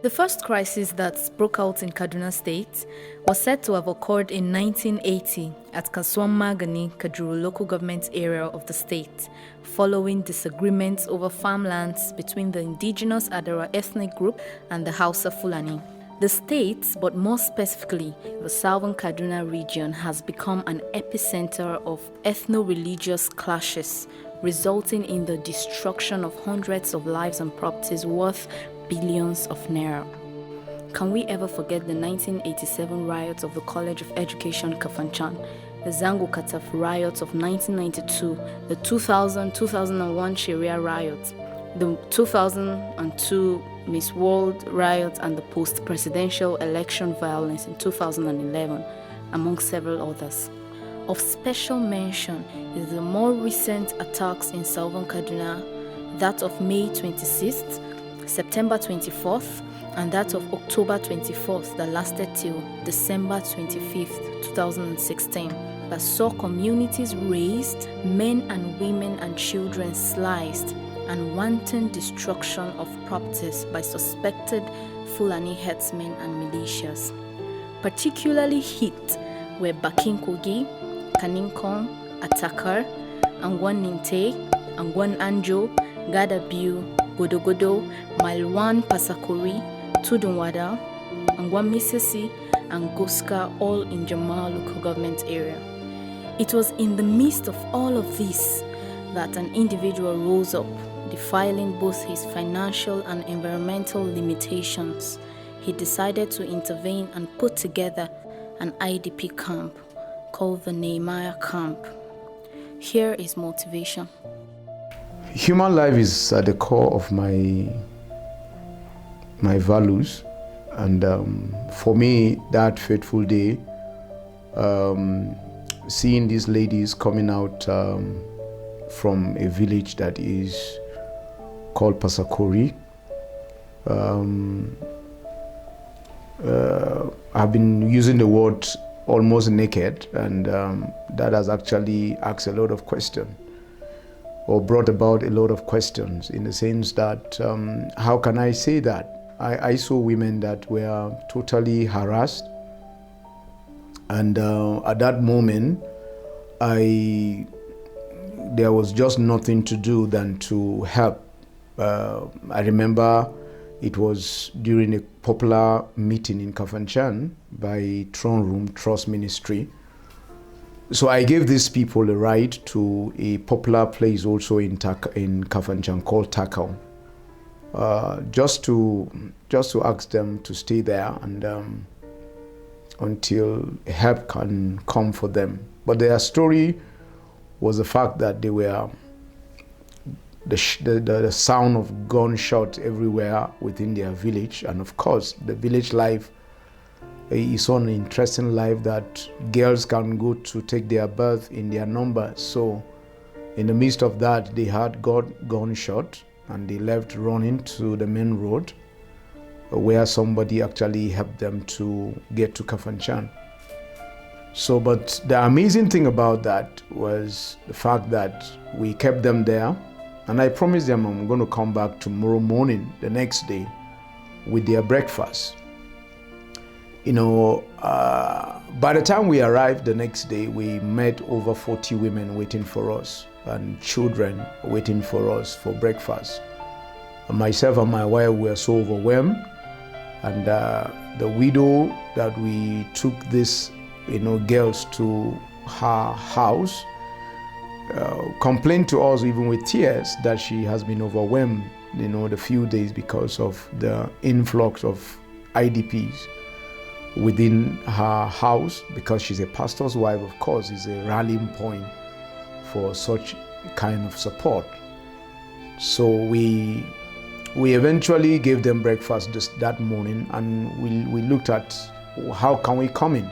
The first crisis that broke out in Kaduna State was said to have occurred in 1980 at Kasuwan Magani, Kajuru local government area of the state, following disagreements over farmlands between the indigenous Adara ethnic group and the Hausa Fulani. The state, but more specifically the southern Kaduna region, has become an epicenter of ethno-religious clashes, resulting in the destruction of hundreds of lives and properties worth billions of naira. Can we ever forget the 1987 riots of the College of Education Kafanchan, the Zango Kataf riots of 1992, the 2000-2001 Sharia riots, the 2002 Miss World riot, and the post-presidential election violence in 2011, among several others? Of special mention is the more recent attacks in southern Kaduna, that of May 26th, September 24th, and that of October 24th that lasted till December 25th, 2016, that saw communities razed, men and women and children sliced, and wanton destruction of properties by suspected Fulani herdsmen and militias. Particularly hit were Bakinkogi, Kaninkong, Atakar, Angwan Ninte, Angwan Anjo, Gadabiu, Godogodo, Malwan Pasakori, Tudunwada, Angwan Misisi, and Goska, all in Jamal local government area. It was in the midst of all of this that an individual rose up, defiling both his financial and environmental limitations. He decided to intervene and put together an IDP camp called the Nehemiah camp. Here is motivation. Human life is at the core of my values, and for me, that fateful day, seeing these ladies coming out from a village that is called Pasakori, I've been using the word almost naked, and that has actually asked a lot of questions, or brought about a lot of questions, in the sense that how can I say that? I saw women that were totally harassed, and at that moment there was just nothing to do than to help. I remember it was during a popular meeting in Kafanchan by Throne Room Trust Ministry. So I gave these people a ride to a popular place also in Kafanchan called Takao, just to ask them to stay there and until help can come for them. But their story was the fact that they were the sound of gunshots everywhere within their village, and of course the village life is an interesting life that girls can go to take their birth in their numbers. So in the midst of that, they had gunshot, and they left running to the main road where somebody actually helped them to get to Kafanchan. So, but the amazing thing about that was the fact that we kept them there, and I promised them I'm going to come back tomorrow morning, the next day, with their breakfast. You know, by the time we arrived the next day, we met over 40 women waiting for us and children waiting for us for breakfast. And myself and my wife were so overwhelmed, and the widow that we took these girls to her house complained to us even with tears that she has been overwhelmed the few days because of the influx of IDPs within her house, because she's a pastor's wife. Of course, is a rallying point for such kind of support. So we eventually gave them breakfast just that morning, and we looked at how can we come in.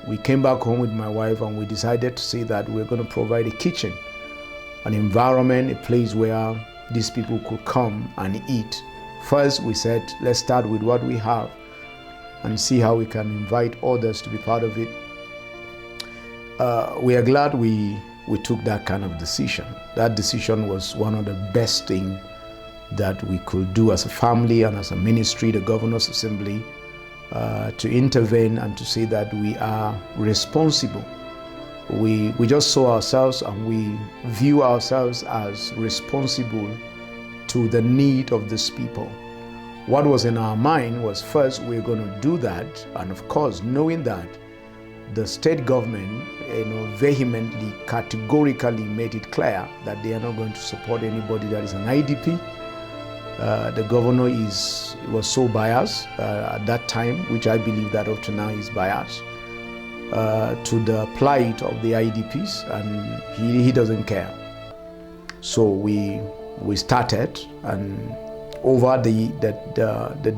We came back home with my wife, and we decided to say that we're going to provide a kitchen, an environment, a place where these people could come and eat. First, we said, let's start with what we have and see how we can invite others to be part of it. We are glad we took that kind of decision. That decision was one of the best things that we could do as a family and as a ministry, the Governor's Assembly, to intervene and to say that we are responsible. We just saw ourselves and we view ourselves as responsible to the need of these people. What was in our mind was, first, we're going to do that, and of course, knowing that the state government, vehemently, categorically made it clear that they are not going to support anybody that is an IDP. The governor was so biased at that time, which I believe that up to now is biased, to the plight of the IDPs, and he doesn't care. So we started, and over the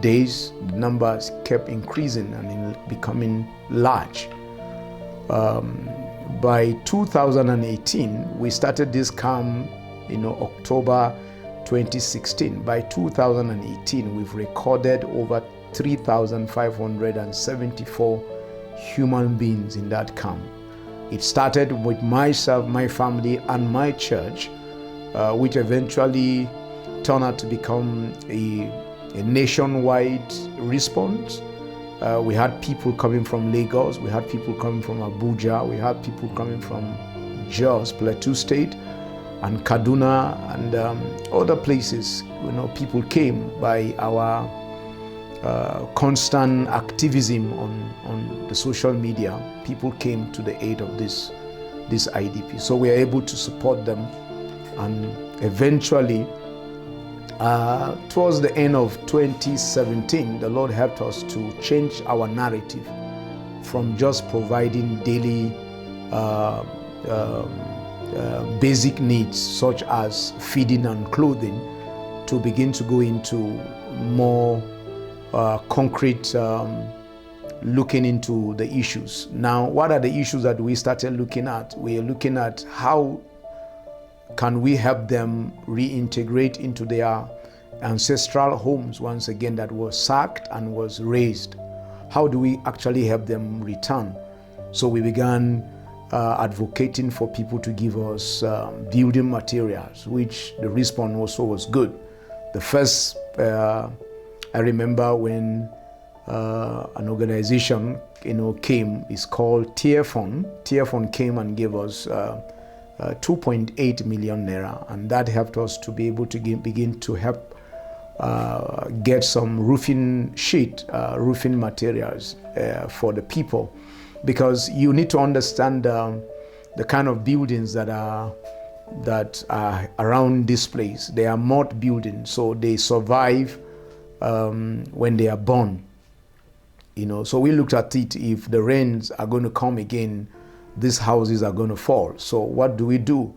days, the numbers kept increasing and becoming large. By 2018, we started this camp, October 2016. By 2018, we've recorded over 3,574 human beings in that camp. It started with myself, my family, and my church, which eventually turned out to become a nationwide response. We had people coming from Lagos, we had people coming from Abuja, we had people coming from Jos, Plateau State, and Kaduna, and other places. People came by our constant activism on the social media. People came to the aid of this IDP. So we are able to support them, and eventually, towards the end of 2017, the Lord helped us to change our narrative from just providing daily basic needs such as feeding and clothing to begin to go into more concrete looking into the issues. Now, what are the issues that we started looking at? We are looking at how can we help them reintegrate into their ancestral homes once again that was sacked and was razed. How do we actually help them return? So we began advocating for people to give us building materials, which the response also was good. The first, I remember when an organization came, it's called Tearfund. Tearfund came and gave us 2.8 million naira, and that helped us to be able to begin to help get some roofing roofing materials for the people, because you need to understand the kind of buildings that are around this place. They are mud buildings, so they survive when they are born. So we looked at it. If the rains are going to come again, these houses are going to fall. So what do?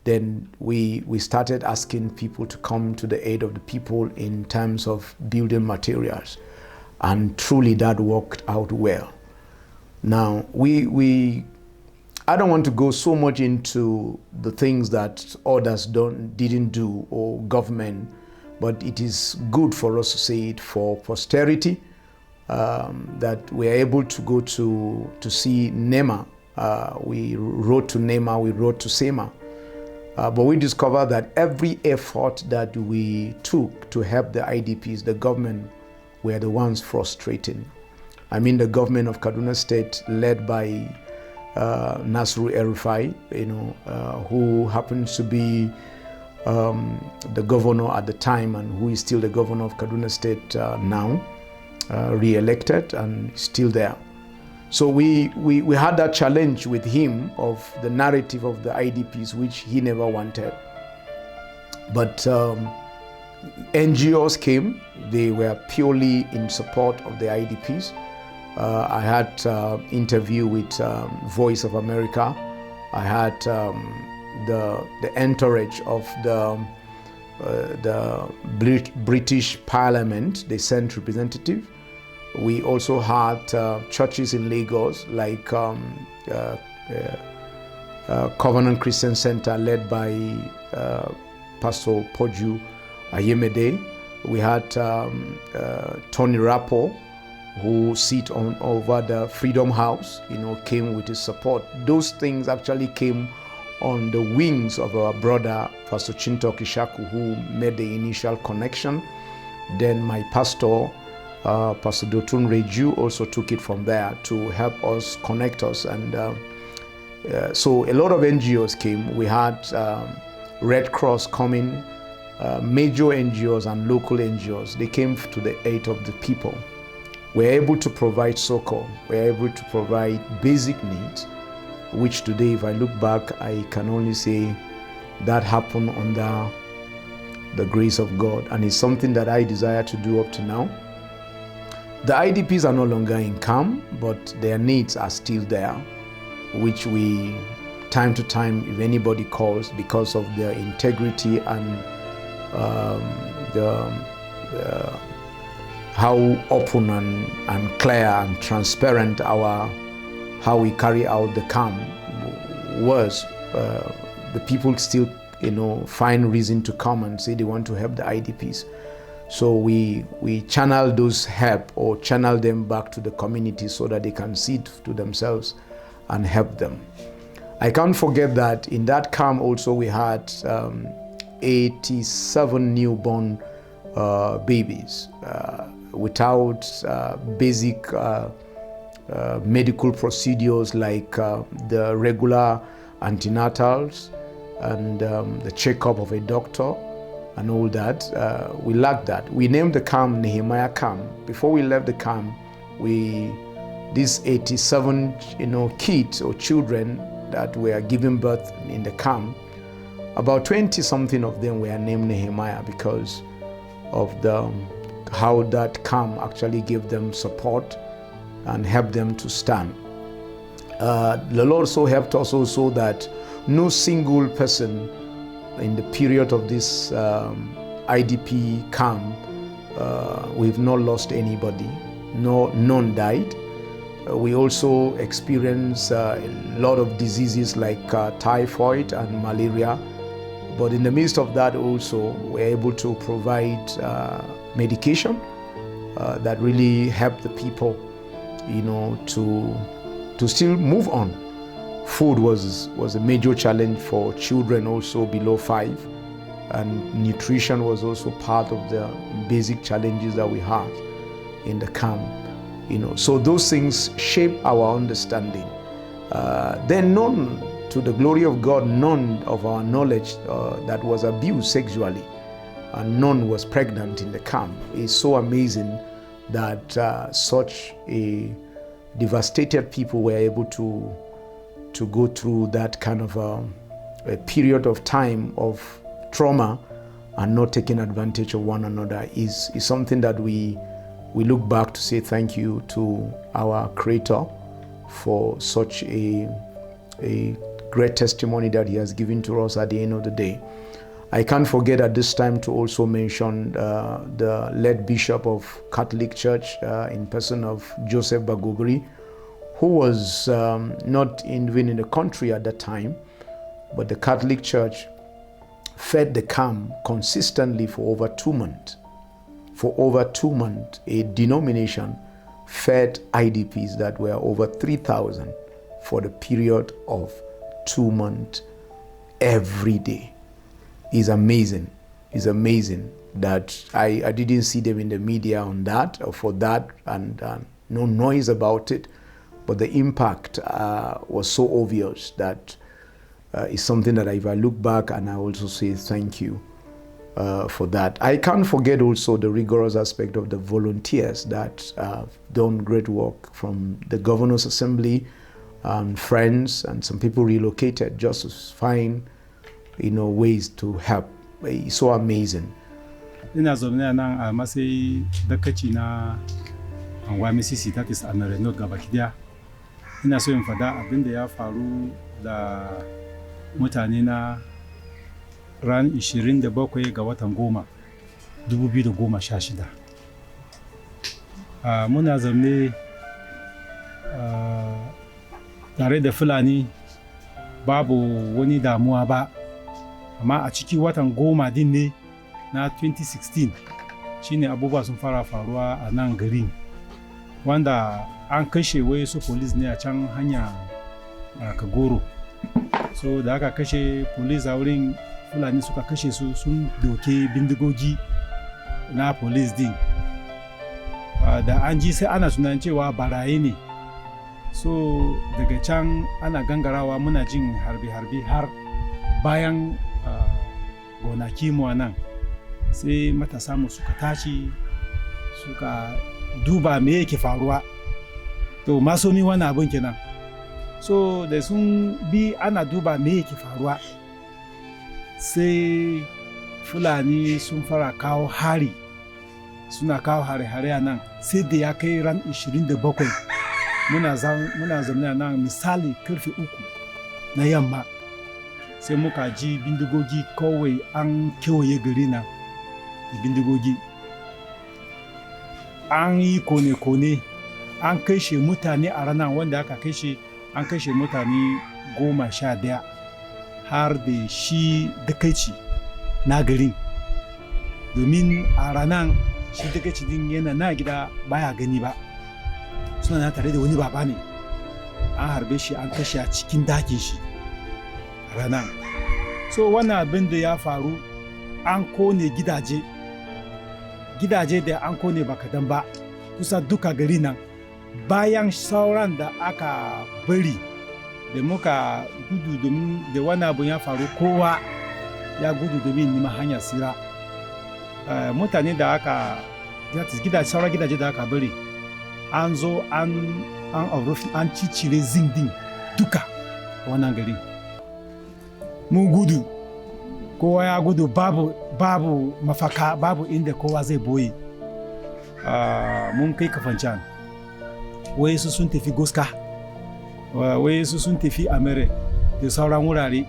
Then we started asking people to come to the aid of the people in terms of building materials. And truly that worked out well. Now, I don't want to go so much into the things that others didn't do, or government, but it is good for us to say it for posterity, that we are able to go to see NEMA. We wrote to NEMA, we wrote to SEMA. But we discovered that every effort that we took to help the IDPs, the government were the ones frustrating. I mean, the government of Kaduna State, led by Nasru El-Rufai, who happens to be the governor at the time and who is still the governor of Kaduna State now, re-elected and still there. So we had that challenge with him of the narrative of the IDPs, which he never wanted. But NGOs came. They were purely in support of the IDPs. I had interview with Voice of America. I had the entourage of the British Parliament. They sent representative. We also had churches in Lagos, like Covenant Christian Center, led by Pastor Poju Ayemede. We had Tony Rappo, who sit over the Freedom House, came with his support. Those things actually came on the wings of our brother, Pastor Chintok Ishaku, who made the initial connection. Then my pastor, Pastor Dotun Reju, also took it from there to help us, connect us. And so a lot of NGOs came. We had Red Cross coming, major NGOs and local NGOs. They came to the aid of the people. We're able to provide succor. We're able to provide basic needs, which today, if I look back, I can only say that happened under the grace of God, and it's something that I desire to do up to now. The IDPs are no longer in camp, but their needs are still there, which we, time to time, if anybody calls, because of their integrity and how open and clear and transparent how we carry out the camp was, the people still find reason to come and say they want to help the IDPs. So we channel those help or channel them back to the community so that they can see it to themselves and help them. I can't forget that in that camp also we had 87 newborn babies without basic medical procedures like the regular antenatals and the checkup of a doctor and all that. We lacked that. We named the camp Nehemiah Camp. Before we left the camp, these 87 kids or children that were giving birth in the camp, about 20 something of them were named Nehemiah because of how that camp actually gave them support and helped them to stand. The Lord also helped us also that no single person in the period of this IDP camp, we've not lost anybody. None died. We also experienced a lot of diseases like typhoid and malaria. But in the midst of that also, we're able to provide medication that really helped the people, to still move on. Food was a major challenge for children also below 5, and nutrition was also part of the basic challenges that we had in the camp. So those things shape our understanding. Then none, to the glory of God, none of our knowledge that was abused sexually, and none was pregnant in the camp. It's so amazing that such a devastated people were able to go through that kind of a period of time of trauma and not taking advantage of one another is something that we look back to say thank you to our Creator for such a great testimony that He has given to us at the end of the day. I can't forget at this time to also mention the late Bishop of Catholic Church in person of Joseph Bagogri, who was not even in the country at that time, but the Catholic Church fed the camp consistently for over 2 months. For over 2 months, a denomination fed IDPs that were over 3,000 for the period of 2 months every day. It's amazing. It's amazing that I didn't see them in the media on that or for that, and no noise about it. But the impact was so obvious that it's something that if I look back and I also say thank you for that. I can't forget also the rigorous aspect of the volunteers that have done great work from the Governor's Assembly and friends, and some people relocated just to find ways to help. It's so amazing. Ina zaune nan a matsayi dakaci na Anguwa Misisi, that is Amere North gabaki daya. Ina so in faɗa abin da ya faru da mutane na ran 27 ga watan 10, 2016. Muna zaune tare da Fulani, babu wani damuwa ba, amma a cikin watan 10 din ne na 2016 shine abubuwa sun fara faruwa a nan garin, wanda an kashe wasu police ne a can hanya Kagoro. so da aka kashe police a wurin, Fulani suka kashe su, sun doke bindigogi na police din. Da an ji sai ana tunanin cewa barayi ne, so daga can ana gangarawa muna jin harbe-harbe har bayan gonaki mu nan, sai matasa mu suka tashi suka duba me yake faruwa. To masomi wannan abin kenan. So da sun bi ana duba me yake faruwa, sai Fulani sun fara kawo hari, suna kawo hare-hare a nan, sai da ya kai ran 27 muna zaune nan misali karfe 3 na yamma, sai muka ji bindigogi kawai an kewaye gari na da bindigogi, an yi kone-kone, an kashe mutane a ranar. Wanda aka kashe, an kashe mutane 11 har da shi dakaici na garin, domin a ranar shi dakaici din yana na gida baya gani ba, suna na tare da wani baba ne, an harbe shi an kashe a cikin dakin shi a ranar. So wannan abin da ya faru, an kone gidaje da an kone ba kadan ba, kusa duka gari nan. Bayan sauran da aka bari da muka gudu domin da wani abu ya faru, kowa ya gudu domin nima hanyar sira. Mutane da aka sauran gidaje da aka bari, an zo an cicire zindin duka wannan gari. Mun gudu, kowa ya gudu, babu mafaka, babu inda kowa zai boye. Mun kai Kafancan, wayansu sun tafi Goska, wayansu sun tafi Amere da sauran wurare.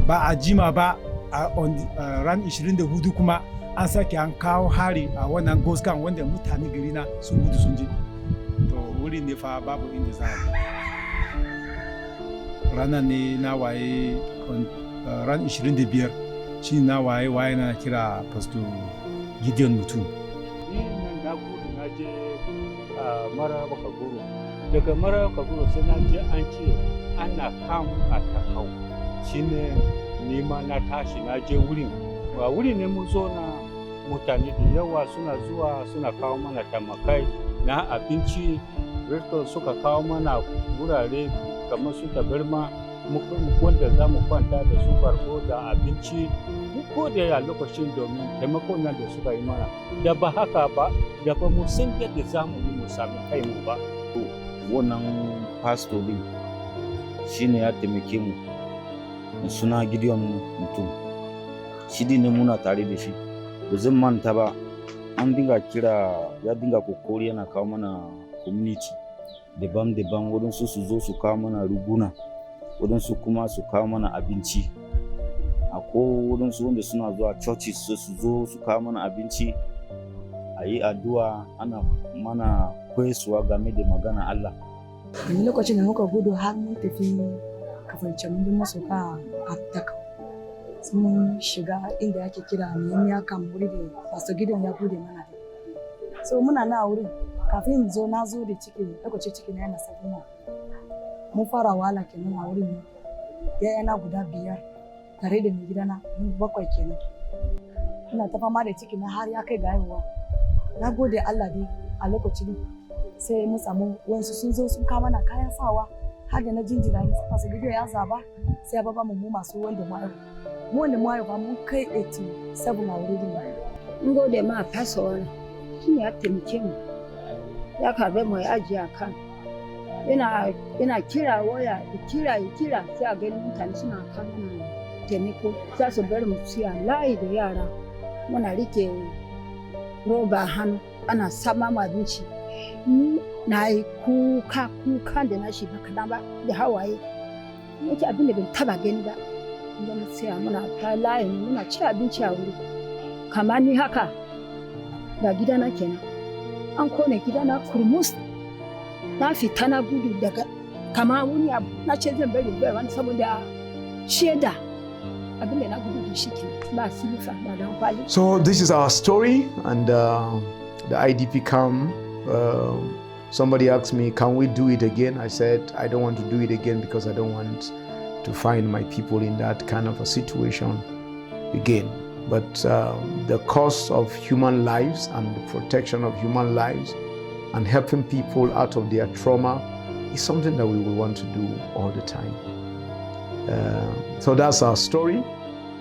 Ba a jima ba, ran 24 kuma an sake an kawo hari a wannan Goskan, wanda mutane gari na sun gudu sun je. To wurin ne fa babu inda za a je. Ranar ne na waye ran 25 shi na waye na kira Pastor Gideon Mutum. Ni nan na gudu na je Maraba Kagoro. Daga Maraba Kagoro sai na je an ce ana kan a Takau. Shi ne nima na tashi na je wurin. Ba wuri ne mun zo na mutane da yawa suna zuwa suna kawo mana tamakai na abinci. Restaurant suka kawo mana wurare kamar su tabarma wanda za mu kwanta da su, barko da abinci. Ko da ya lokacin domin taimakon nan da suka yi mana, da ba haka ba da ba mu san yadda za mu yi mu sami kaimu ba. Wannan pastor din shine ya taimake mu, suna Gideon Mutum. Shi ne muna tare da shi, da zan manta ba, an dinga kira, ya dinga kokori yana kawo mana community daban-daban, waɗansu su zo su kawo mana ruguna, waɗansu kuma su kawo mana abinci. Akwai waɗansu wanda suna zuwa churches su zo su kawo mana abinci, a yi addu'a, ana mana koyarwa game da magana Allah. Lokacin da muka gudu har mun tafi Kafancan, mun je masu ka Takau. Mun shiga inda yake kira Nehemiah wuri da Pastor Gideon ya bude mana. So muna na wurin, kafin mu zo na zo da ciki, lokacin ciki na yana 7 months. Mun fara wahala kenan a wurin, yana guda 5 tare da mai gidana, mun 7 kenan. Ina ta fama da ciki na har ya kai ga haihuwa. Na gode Allah dai a lokacin sai mun samu wasu sun zo sun kawo mana kayan sawa, har da na jinjira ne Pastor Gideon ya zaba, sai ya baba mu masu wanda mu haihu. Mu wanda mu haihu mun kai 87 a wurin. Mun gode ma pastor shi ya taimake mu, ya karbe mu ya ajiye a kan. Yana kira waya, kira sai a gani mutane suna kan mana taimako, za su bar mu siya layi da yara, muna rike roba hannu ana sama mu abinci. Na yi kuka da na shi ba kadan ba da hawaye, yake abin da ban taba gani ba. Idan mu siya muna ta layi muna ci abinci a wuri, kamar ni haka ga gidana kenan, an kone gidana kurmus, na fita na gudu daga kama wani abu, na ce zan bari wani saboda shaida abin da na gudu da shi kenan, ba silifa ba da kwali. So this is our story, and the IDP camp. Somebody asked me, can we do it again? I said, I don't want to do it again because I don't want to find my people in that kind of a situation again. But the cause of human lives and the protection of human lives and helping people out of their trauma is something that we will want to do all the time. So that's our story.